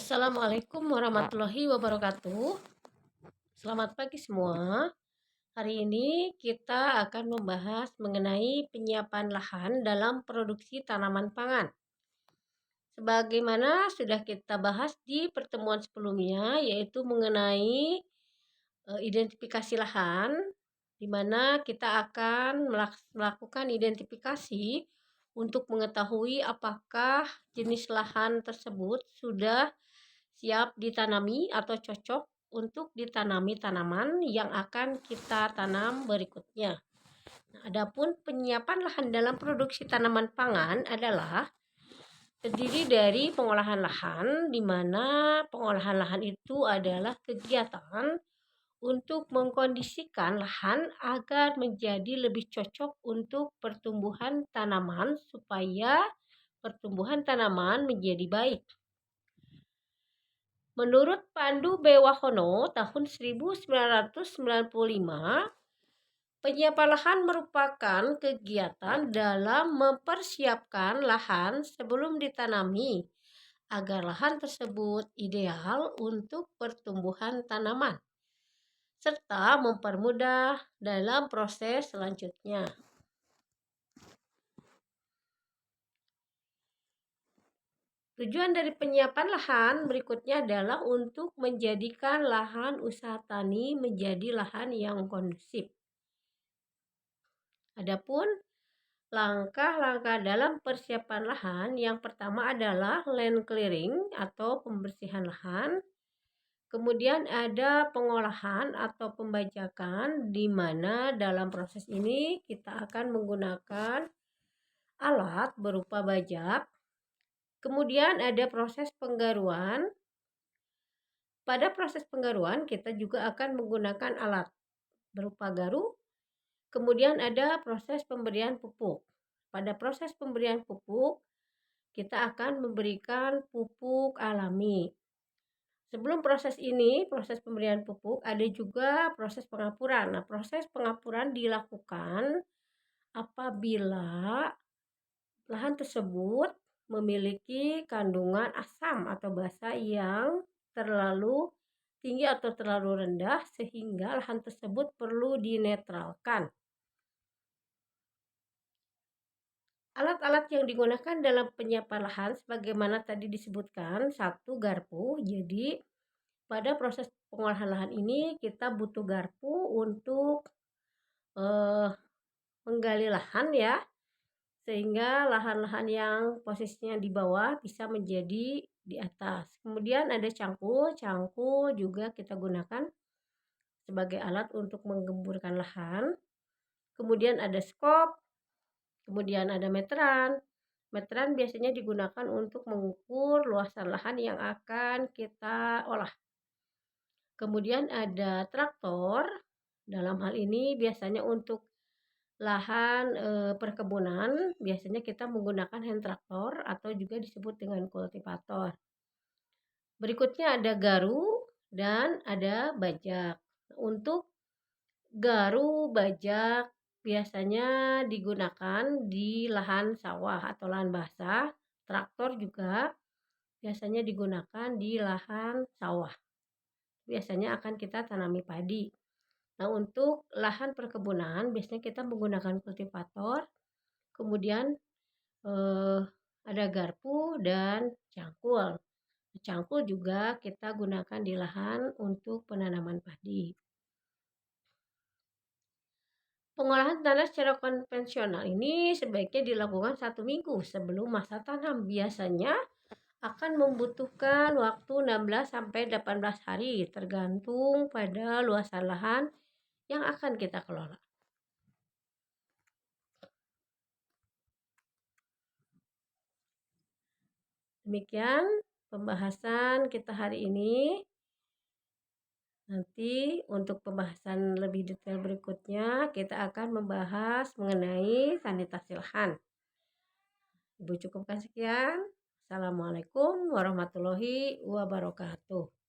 Assalamualaikum warahmatullahi wabarakatuh. Selamat pagi semua. Hari ini kita akan membahas mengenai penyiapan lahan dalam produksi tanaman pangan. Sebagaimana sudah kita bahas di pertemuan sebelumnya, yaitu mengenai identifikasi lahan, di mana kita akan melakukan identifikasi untuk mengetahui apakah jenis lahan tersebut sudah siap ditanami atau cocok untuk ditanami tanaman yang akan kita tanam berikutnya. Nah, adapun penyiapan lahan dalam produksi tanaman pangan adalah terdiri dari pengolahan lahan, di mana pengolahan lahan itu adalah kegiatan untuk mengkondisikan lahan agar menjadi lebih cocok untuk pertumbuhan tanaman supaya pertumbuhan tanaman menjadi baik. Menurut Pandu Bewahono tahun 1995, penyiapan lahan merupakan kegiatan dalam mempersiapkan lahan sebelum ditanami agar lahan tersebut ideal untuk pertumbuhan tanaman serta mempermudah dalam proses selanjutnya. Tujuan dari penyiapan lahan berikutnya adalah untuk menjadikan lahan usaha tani menjadi lahan yang kondusif. Adapun langkah-langkah dalam persiapan lahan, yang pertama adalah land clearing atau pembersihan lahan. Kemudian ada pengolahan atau pembajakan, di mana dalam proses ini kita akan menggunakan alat berupa bajak. Kemudian ada proses penggaruan. Pada proses penggaruan kita juga akan menggunakan alat berupa garu. Kemudian ada proses pemberian pupuk. Pada proses pemberian pupuk kita akan memberikan pupuk alami. Sebelum proses ini, proses pemberian pupuk, ada juga proses pengapuran. Nah, proses pengapuran dilakukan apabila lahan tersebut memiliki kandungan asam atau basa yang terlalu tinggi atau terlalu rendah sehingga lahan tersebut perlu dinetralkan. Alat-alat yang digunakan dalam penyiapan lahan sebagaimana tadi disebutkan, satu garpu. Jadi pada proses pengolahan lahan ini kita butuh garpu untuk menggali lahan ya, sehingga lahan-lahan yang posisinya di bawah bisa menjadi di atas. Kemudian ada cangkul. Cangkul juga kita gunakan sebagai alat untuk menggemburkan lahan. Kemudian ada skop. Kemudian ada meteran. Meteran biasanya digunakan untuk mengukur luasan lahan yang akan kita olah. Kemudian ada traktor. Dalam hal ini biasanya untuk lahan perkebunan, biasanya kita menggunakan hand traktor atau juga disebut dengan kultivator. Berikutnya ada garu dan ada bajak. Untuk garu bajak biasanya digunakan di lahan sawah atau lahan basah. Traktor juga biasanya digunakan di lahan sawah. Biasanya akan kita tanami padi. Nah, untuk lahan perkebunan biasanya kita menggunakan kultivator. Kemudian ada garpu dan cangkul. Cangkul juga kita gunakan di lahan untuk penanaman padi. Pengolahan tanah secara konvensional ini sebaiknya dilakukan 1 minggu sebelum masa tanam. Biasanya akan membutuhkan waktu 16-18 hari tergantung pada luasan lahan yang akan kita kelola. Demikian pembahasan kita hari ini. Nanti untuk pembahasan lebih detail berikutnya kita akan membahas mengenai sanitasi lahan. Ibu cukupkan sekian. Assalamualaikum warahmatullahi wabarakatuh.